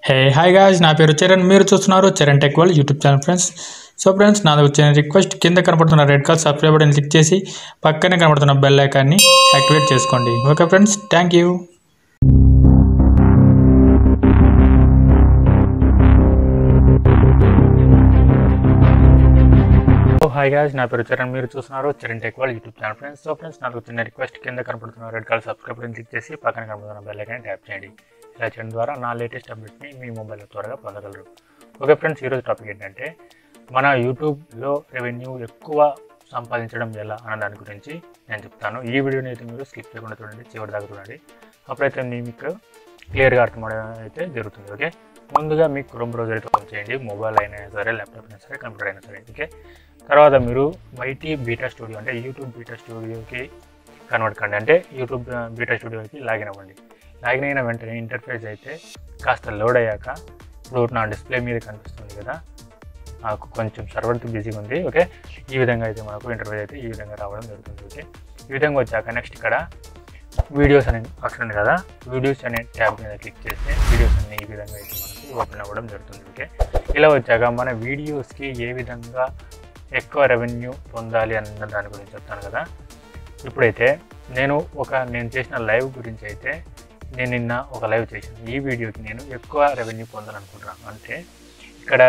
Hey hi guys, నా పేరు చరణ్. మీరు చూస్తున్నారు Charantechworld YouTube channel friends. So friends, నాది వచ్చిన రిక్వెస్ట్, కింద కనపడుతున్న red colour subscribe button click చేసి పక్కనే కనపడుతున్న బెల్ ఐకాన్ని యాక్టివేట్ చేసుకోండి. Okay friends, thank you. Hi guys, నా పేరు చరణ్. మీరు చూస్తున్నారు Charantechworld YouTube channel friends. So friends, నాకు వచ్చిన రిక్వెస్ట్, కింద కనపడుతున్న red colour subscribe button click చేసి పక్కన కనపడుతున్న బెల్ ఐకాన్ని ట్యాప్ చేయండి. ఇలా చేయడం ద్వారా నా లేటెస్ట్ అప్డేట్ని మీ మొబైల్లో త్వరగా పొందగలరు. ఓకే ఫ్రెండ్స్, ఈరోజు టాపిక్ ఏంటంటే మన యూట్యూబ్లో రెవెన్యూ ఎక్కువ సంపాదించడం ఎలా అన్న దాని గురించి నేను చెప్తాను. ఈ వీడియోని అయితే మీరు స్కిప్ చేయకుండా చూడండి, చివరి దాకా చూడండి. అప్పుడైతే మీకు క్లియర్గా అర్థమవడం అయితే జరుగుతుంది. ఓకే, ముందుగా మీకు క్రోమ్ బ్రౌజర్ అయితే ఓపెన్ చేయండి. మొబైల్ అయినా సరే, ల్యాప్టాప్ అయినా సరే, కంప్యూటర్ అయినా సరే. ఓకే, తర్వాత మీరు బీటా స్టూడియో అంటే యూట్యూబ్ బీటా స్టూడియోకి కన్వర్ట్ కండి. అంటే యూట్యూబ్ బీటా స్టూడియోకి లాగిన్ అవ్వండి. లాగిన్ అయిన వెంటనే ఇంటర్ఫేస్ అయితే కాస్త లోడ్ అయ్యాక ఇప్పుడు నా డిస్ప్లే మీద కనిపిస్తుంది కదా, నాకు కొంచెం సర్వర్కి బిజీగా ఉంది. ఓకే, ఈ విధంగా అయితే మనకు ఇంటర్ఫేస్ అయితే ఈ విధంగా రావడం జరుగుతుంది. ఓకే, ఈ విధంగా వచ్చాక నెక్స్ట్ ఇక్కడ వీడియోస్ అనే ఆప్షన్ ఉంది కదా, వీడియోస్ అనే ట్యాబ్ మీద క్లిక్ చేస్తే వీడియోస్ అన్ని ఈ విధంగా అయితే మనకు ఓపెన్ అవ్వడం జరుగుతుంది. ఓకే, ఇలా వచ్చాక మన వీడియోస్కి ఏ విధంగా ఎక్కువ రెవెన్యూ పొందాలి అన్న దాని గురించి చెప్తాను కదా. ఇప్పుడైతే నేను చేసిన లైవ్ గురించి అయితే నేను నిన్న ఒక లైవ్ చేశాను. ఈ వీడియోకి నేను ఎక్కువ రెవెన్యూ పొందాలనుకుంటున్నాను. అంటే ఇక్కడ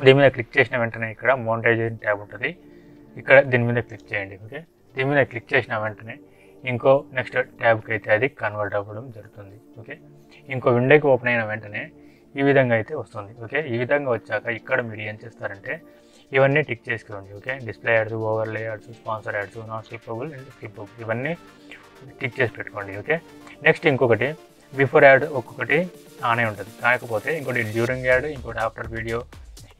దీని మీద క్లిక్ చేసిన వెంటనే ఇక్కడ మోనిటైజేషన్ ట్యాబ్ ఉంటుంది. ఇక్కడ దీని మీద క్లిక్ చేయండి. ఓకే, దీని మీద క్లిక్ చేసిన వెంటనే ఇంకో నెక్స్ట్ ట్యాబ్కి అయితే అది కన్వర్ట్ అవ్వడం జరుగుతుంది. ఓకే, ఇంకో విండోకి ఓపెన్ అయిన వెంటనే ఈ విధంగా అయితే వస్తుంది. ఓకే, ఈ విధంగా వచ్చాక ఇక్కడ మీరు ఏం చేస్తారంటే ఇవన్నీ టిక్ చేసుకోండి. Okay, display ads, overlay ads, sponsor ads, non skippable and skippable ఇవన్నీ టిక్ చేసి పెట్టుకోండి. ఓకే, నెక్స్ట్ ఇంకొకటి బిఫోర్ యాడ్ ఒక్కొక్కటి ఆనే ఉంటుంది, కాకపోతే ఇంకోటి డ్యూరింగ్ యాడ్, ఇంకోటి ఆఫ్టర్ వీడియో,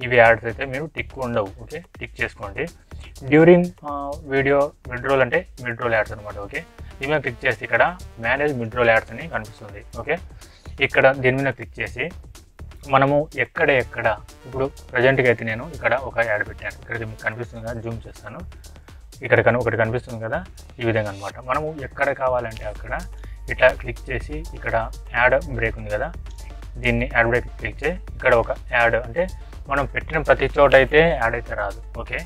ఇవి యాడ్స్ అయితే మీరు టిక్ ఉండవు. ఓకే, టిక్ చేసుకోండి. డ్యూరింగ్ వీడియో మిడ్రోల్ అంటే మిడ్రోల్ యాడ్స్ అనమాట. ఓకే, దీని మీద క్లిక్ చేసి ఇక్కడ మేనేజ్ మిడ్రోల్ యాడ్స్ అని కనిపిస్తుంది. ఓకే, ఇక్కడ దీని మీద క్లిక్ చేసి మనము ఎక్కడ ఇప్పుడు ప్రజెంట్గా అయితే నేను ఇక్కడ ఒక యాడ్ పెట్టాను. ఇక్కడ మీకు కనిపిస్తుంది కదా, జూమ్ చేస్తాను. ఇక్కడ ఒకటి కనిపిస్తుంది కదా, ఈ విధంగా అనమాట. మనము ఎక్కడ కావాలంటే అక్కడ ఇట్లా క్లిక్ చేసి ఇక్కడ యాడ్ బ్రేక్ ఉంది కదా, దీన్ని యాడ్ బ్రేక్ క్లిక్ చేసి ఇక్కడ ఒక యాడ్ అంటే మనం పెట్టిన ప్రతి చోట అయితే యాడ్ అయితే రాదు. ఓకే,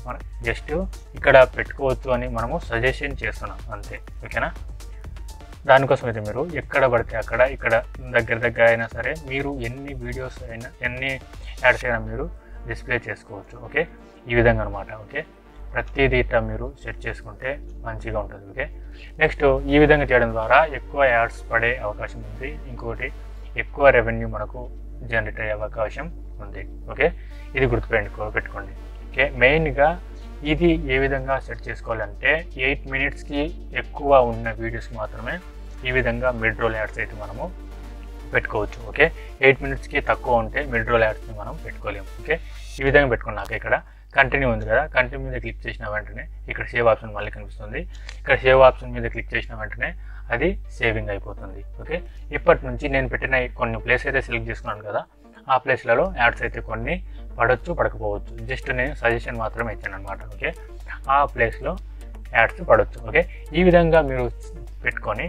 మనం జస్ట్ ఇక్కడ పెట్టుకోవచ్చు అని మనము సజెషన్ చేస్తున్నాం అంతే. ఓకేనా, దానికోసం అయితే మీరు ఎక్కడ పడితే అక్కడ ఇక్కడ దగ్గర అయినా సరే మీరు ఎన్ని వీడియోస్ అయినా ఎన్ని యాడ్స్ అయినా మీరు డిస్ప్లే చేసుకోవచ్చు. ఓకే, ఈ విధంగా అనమాట. ఓకే, ప్రతిదీ ఇట్లా మీరు సెట్ చేసుకుంటే మంచిగా ఉంటుంది. ఓకే, నెక్స్ట్ ఈ విధంగా చేయడం ద్వారా ఎక్కువ యాడ్స్ పడే అవకాశం ఉంది. ఇంకొకటి ఎక్కువ రెవెన్యూ మనకు జనరేట్ అయ్యే అవకాశం ఉంది. ఓకే, ఇది పెట్టుకోండి. ఓకే, మెయిన్గా ఇది ఏ విధంగా సెట్ చేసుకోవాలంటే 8 minutesకి ఎక్కువ ఉన్న వీడియోస్కి మాత్రమే ఈ విధంగా మిడ్ రోల్ యాడ్స్ అయితే మనము పెట్టుకోవచ్చు. ఓకే, 8 minutesకి తక్కువ ఉంటే మిడ్ రోల్ యాడ్స్ని మనం పెట్టుకోలేము. ఓకే, ఈ విధంగా పెట్టుకున్నాక ఇక్కడ కంటిన్యూ ఉంది కదా, కంటిన్యూ మీద క్లిక్ చేసిన వెంటనే ఇక్కడ సేవ్ ఆప్షన్ మళ్ళీ కనిపిస్తుంది. ఇక్కడ సేవ్ ఆప్షన్ మీద క్లిక్ చేసిన వెంటనే అది సేవింగ్ అయిపోతుంది. ఓకే, ఇప్పటి నుంచి నేను పెట్టిన కొన్ని ప్లేస్ అయితే సెలెక్ట్ చేసుకున్నాను కదా, ఆ ప్లేస్లలో యాడ్స్ అయితే కొన్ని పడవచ్చు, పడకపోవచ్చు. జస్ట్ నేను సజెషన్ మాత్రమే ఇచ్చాను అనమాట. ఓకే, ఆ ప్లేస్లో యాడ్స్ పడవచ్చు. ఓకే, ఈ విధంగా మీరు పెట్టుకొని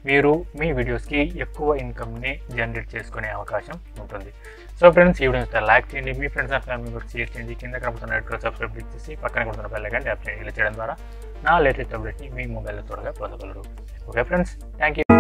మీరు మీ వీడియోస్కి ఎక్కువ ఇన్కమ్ని జనరేట్ చేసుకునే అవకాశం ఉంటుంది. సో ఫ్రెండ్స్, ఈ వీడియోని లైక్ చేయండి, మీ friends and family members share చేయండి, కింద కనపడుతున్న రెడ్ కలర్ సబ్స్క్రైబ్ క్లిక్ చేసి పక్కన కనపడుతున్న బెల్ ఐకాన్ ట్యాప్ చేయండి. ఇలా చేయడం ద్వారా నా లేటెస్ట్ అప్డేట్ని మీ మొబైల్లో త్వరగా పొందగలరు. Okay friends, thank you.